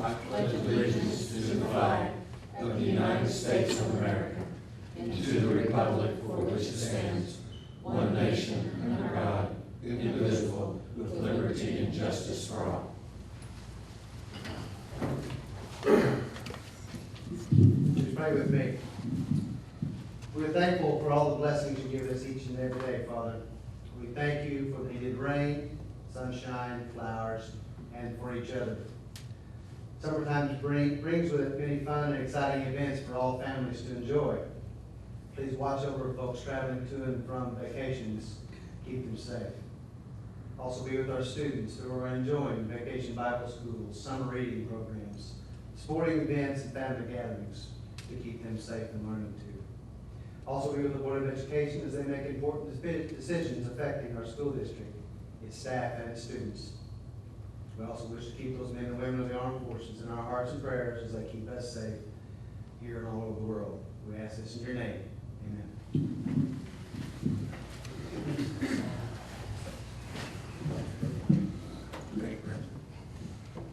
I pledge allegiance to the flag of the United States of America and to the republic for which it stands, one nation under God, indivisible, with liberty and justice for all. Please pray with me. We're thankful for all the blessings you give us each and every day, Father. We thank you for the needed rain, sunshine, flowers, and for each other. Summertime brings with it many fun and exciting events for all families to enjoy. Please watch over folks traveling to and from vacations. Keep them safe. Also be with our students who are enjoying vacation Bible schools, summer reading programs, sporting events, and family gatherings to keep them safe and learning too. Also be with the Board of Education as they make important decisions affecting our school district, its staff, and its students. We also wish to keep those men and women of the armed forces in our hearts and prayers as they keep us safe here and all over the world. We ask this in your name. Amen.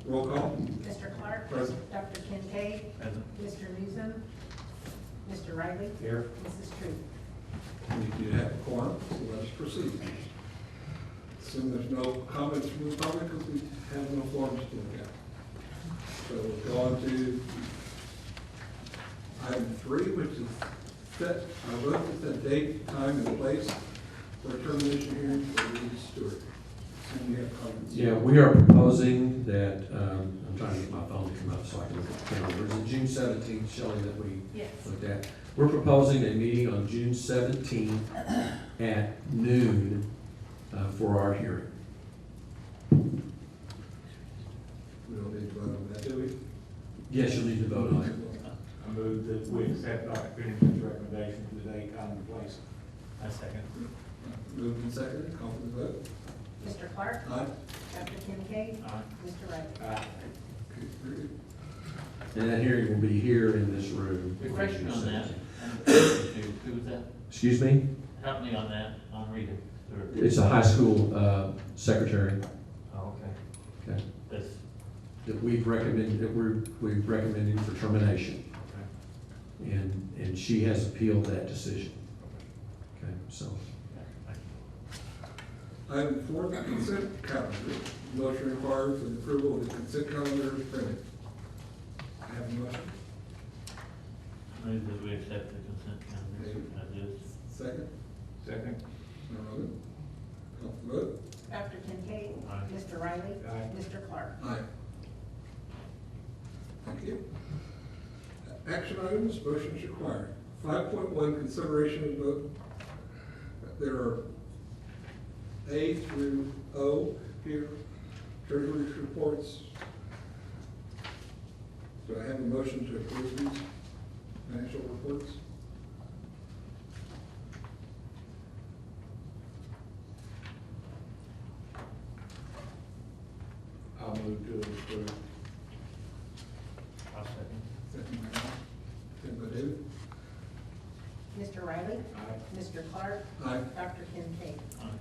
Roll call. Mr. Clark. Present. Dr. Kincaid. Present. Mr. Newsom. Mr. Riley. Here. Mrs. Troop. We do have a quorum, so let us proceed. Assume there's no comments from the public because we have no forms to look at. So we'll go on to item 3, which is set, our vote to set date, time, and place for a termination hearing for Lee Stewart. Assume you have comments. Yeah, we are proposing that, I'm trying to get my phone to come up so I can look at the calendar. Is it June 17th, Shelley, that we Yes. looked at? We're proposing a meeting on June 17th at noon for our hearing. We don't need to vote on that, do we? Yes, you'll need to vote on it. I move that we accept Dr. Pennington's recommendation for the date, time, and place. I second. Moved and seconded, call for the vote. Mr. Clark. Aye. Dr. Kincaid. Aye. Mr. Riley. Aye. Okay, very good. And that hearing will be here in this room. The question on that, who was that? Excuse me? Help me on that, on reading. It's a high school secretary Oh, okay. okay, That's, that we've recommended for termination. okay. And she has appealed that decision. Okay, so. Item 4, the consent calendar. Motion required for the approval of the consent calendar as printed. I have a motion. I move that we accept the consent calendar as is. Second. Second. Robin. Call for the vote. Dr. Kincaid. Aye. Mr. Riley. Aye. Mr. Clark. Aye. Thank you. Action items, motion is required. 5.1, consideration of vote. There are A through O here, treasury reports. Do I have a motion to approve these financial reports? I'll move to approve. I'll second. Second by Al. Second by David. Mr. Riley. Aye. Mr. Clark. Aye. Dr. Kincaid. Aye.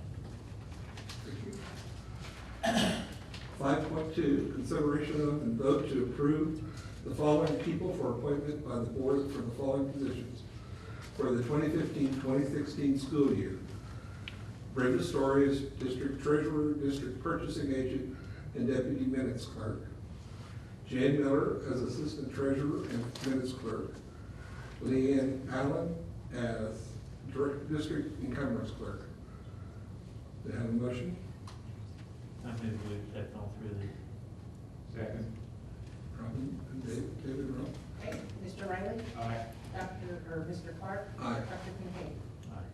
Thank you. 5.2, consideration of and vote to approve the following people for appointment by the board for the following positions for the 2015-2016 school year. Brenda Story as district treasurer, district purchasing agent, and deputy minutes clerk. Jan Miller as assistant treasurer and minutes clerk. Leanne Allen as district encumbrance clerk. Do I have a motion? I move we accept all 3 of these. Second. Robin and David Rowe. Okay. Mr. Riley. Aye. Mr. Clark. Aye. Dr. Kincaid. Aye.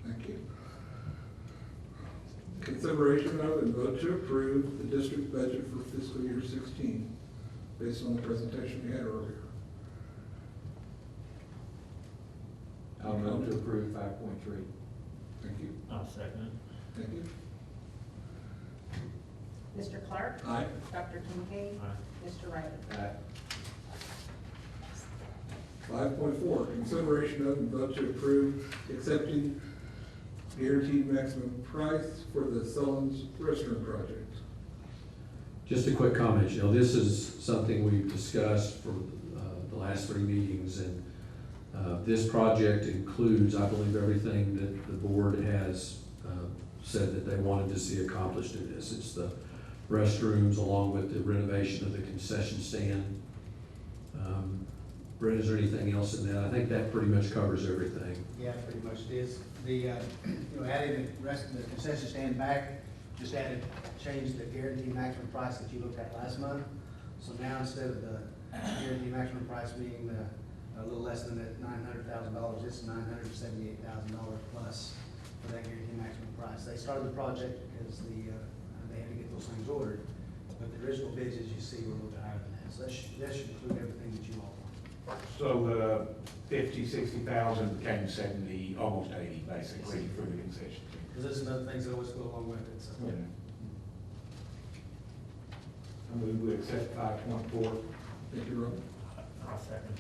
Thank you. Consideration of and vote to approve the district budget for fiscal year 16, based on the presentation we had earlier. I'll move to approve 5.3. Thank you. I'll second it. Thank you. Mr. Clark. Aye. Dr. Kincaid. Aye. Mr. Riley. Aye. 5.4, consideration of and vote to approve accepting guaranteed maximum price for the Sullins restroom project. Just a quick comment, this is something we've discussed for the last 3 meetings, and this project includes, I believe, everything that the board has said that they wanted to see accomplished in this. It's the restrooms along with the renovation of the concession stand. Brent, is there anything else in that? I think that pretty much covers everything. Yeah, pretty much it is. The, adding the rest of the concession stand back, just changed the guaranteed maximum price that you looked at last month. So now instead of the guaranteed maximum price being a little less than that $900,000, it's $978,000 plus for that guaranteed maximum price. They started the project because they had to get those things ordered, but the original bids, as you see, were a little bit higher than that. So that should include everything that you all want. So the 50, 60,000 became 70, almost 80, basically, for the concession. Because there's some other things that always go along with it, so. Yeah. I move we accept 5.4. Thank you, Rob. I'll second.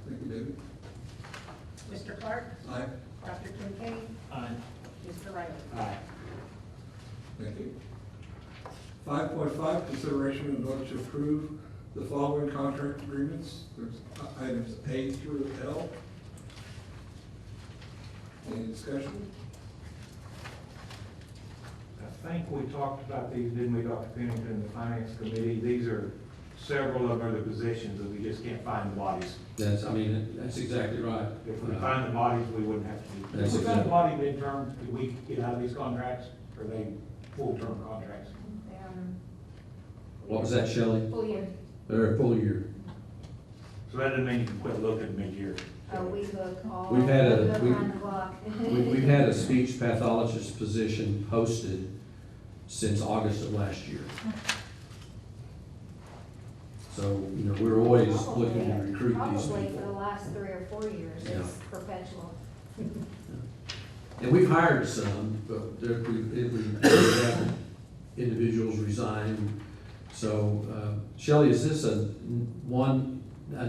Thank you, David. Mr. Clark? Aye. Dr. Kincaid? Aye. Mr. Riley? Aye. Thank you. 5.5, consideration and vote to approve the following contract agreements. There's items A through L. Any discussion? I think we talked about these, didn't we, Dr. Pennington, in the finance committee? These are several of other positions that we just can't find the bodies. That's exactly right. If we find the bodies, we wouldn't have to do. That's If we found the exactly- body midterm, could we get out of these contracts? Or are they full-term contracts? What was that, Shelley? Full year. They're a full year. So that doesn't mean you can quit looking mid-year. We look all, We've we had a- look we- around the block. We've had a speech pathologist position posted since August of last year. So, we're always looking to recruit these Probably for the people. last 3 or 4 years, Yeah. it's perpetual. And we've hired some, but we've had individuals resign. So, Shelley, is this a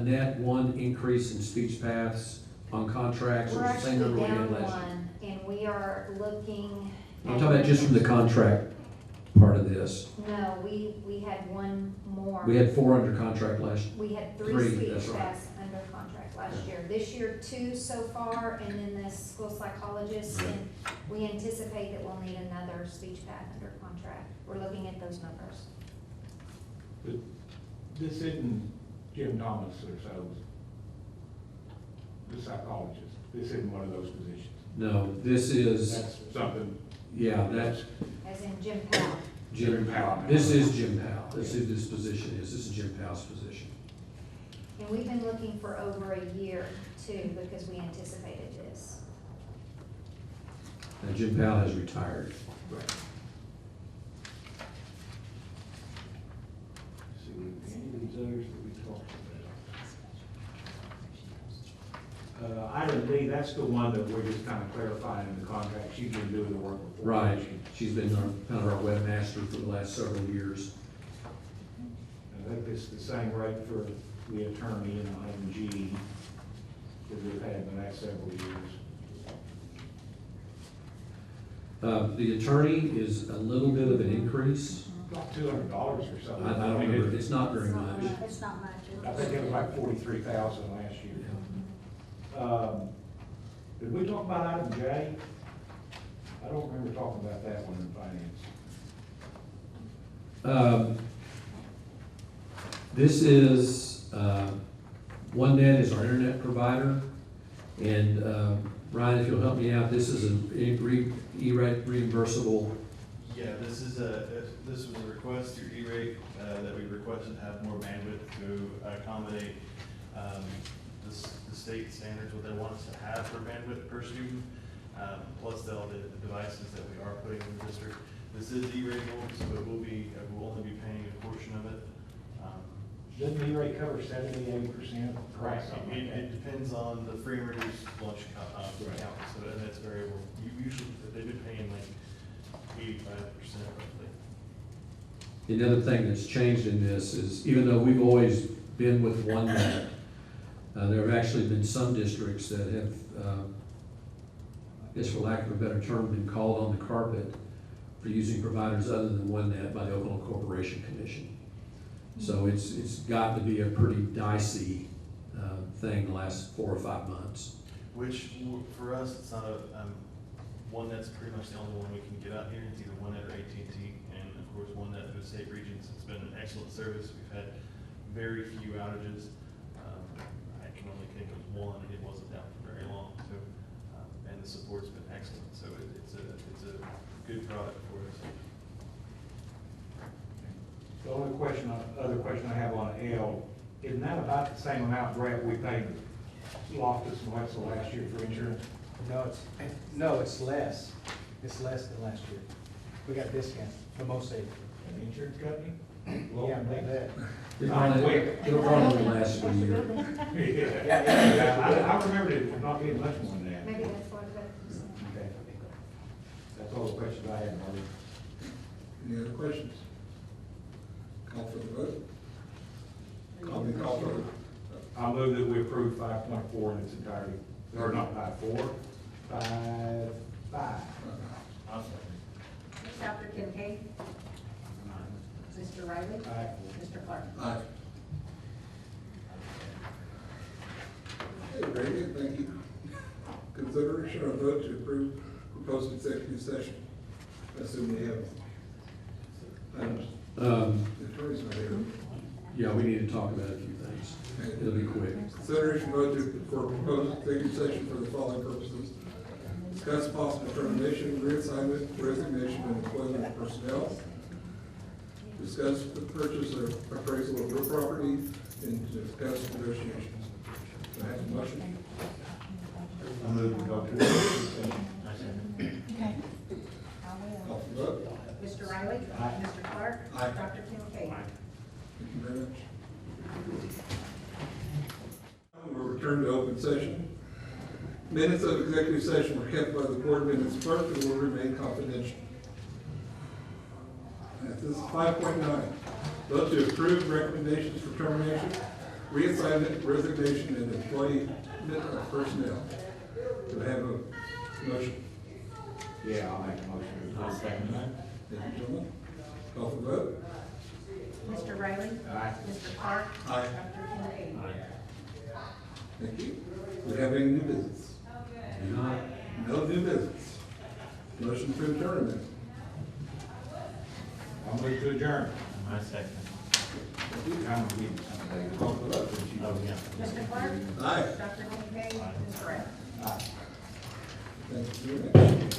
net one increase in speech paths on contracts, or We're the same actually number we had down last year? one, and we are looking. I'm at- talking about just from the contract part of this. No, we had one more. We had 4 under contract last, We had three, three speech that's right. paths under contract last year. This year, 2 so far, and then this school psychologist, Right. and we anticipate that we'll need another speech path under contract. We're looking at those numbers. But this isn't Jim Thomas or so, the psychologist. This isn't one of those positions. no, this is, That's something. yeah, that's As in Jim Powell. Jim Powell. This is Jim Powell. This is who this position is. This is Jim Powell's position. And we've been looking for over a year too, because we anticipated this. Now, Jim Powell has retired. Right. See, any of these others that we talked about? Item B, that's the one that we're just kind of clarifying in the contract. She's been doing the work before. Right. hasn't She's been kind of our webmaster for the last several years. I think it's the same rate for the attorney in item G that we've had in the last several years. The attorney is a little bit of an increase. About $200 or something. I don't remember. It's not very much. It's not much. I think it was like 43,000 last year. Did we talk about item J? I don't remember talking about that one in finance. This is, OneNet is our internet provider. And Ryan, if you'll help me out, this is an E-rate reimbursable. Yeah, this was a request through E-rate that we requested to have more bandwidth to accommodate the state standards, what they want us to have for bandwidth per student, plus all the devices that we are putting in the district. This is E-rateable, so we'll only be paying a portion of it. Doesn't E-rate cover 70–80%? Right, it depends on the free and reduced lunch count, so that's variable. Usually, they've been paying like 85% roughly. Another thing that's changed in this is, even though we've always been with OneNet, there have actually been some districts that have, I guess for lack of a better term, been called on the carpet for using providers other than OneNet by the Oklahoma Corporation Commission. So it's gotten to be a pretty dicey thing the last 4 or 5 months. Which, for us, it's not a, OneNet's pretty much the only one we can get out here. It's either OneNet or AT&T, and of course, OneNet through the state regions. It's been an excellent service. We've had very few outages. I can only think of one, and it wasn't down for very long, so, and the support's been excellent, so it's a good product for us. The only other question I have on L, isn't that about the same amount, Brett, we paid Loftus and Wetzel last year for insurance? No, it's less. It's less than last year. We got a discount for most states. The insurance company? Yeah, I believe that. It'll probably last for a year. Yeah, I remembered it not being much more than that. Maybe that's what it is. Okay. That's all the questions I have, Marty. Any other questions? Call for the vote. Call for the. I'll move that we approve 5.4 in its entirety, or not 5.4, 5.5. I'll second. Dr. Kincaid? Mr. Riley? Aye. Mr. Clark? Aye. Okay, very good, thank you. Consideration or vote to approve proposed executive session. I assume we have items. The attorney's not here. Yeah, we need to talk about a few things. It'll be quick. Consideration vote for proposed executive session for the following purposes. Discuss possible termination, reassignment, resignation, and employment of personnel. Discuss the purchase or appraisal of real property, and discuss negotiations. Do I have a motion? I move to go to executive session. I second. Call for vote. Mr. Riley? Aye. Mr. Clark? Aye. Dr. Kincaid? Thank you very much. We'll return to open session. Minutes of executive session were kept by the board minutes clerk and will remain confidential. This is 5.9. Vote to approve recommendations for termination, reassignment, resignation, and employment of personnel. Do I have a motion? Yeah, I'll make a motion. I'll second that. Thank you, gentlemen. Call for vote. Mr. Riley? Aye. Mr. Clark? Aye. Dr. Kincaid? Aye. Thank you. Do we have any new business? No new business. Motion to adjourn then. I'll move to adjourn. I second. I'm gonna give you something. Call for the vote. Oh, yeah. Mr. Clark? Aye. Dr. Kincaid? Mr. Riley? Aye. Thank you very much.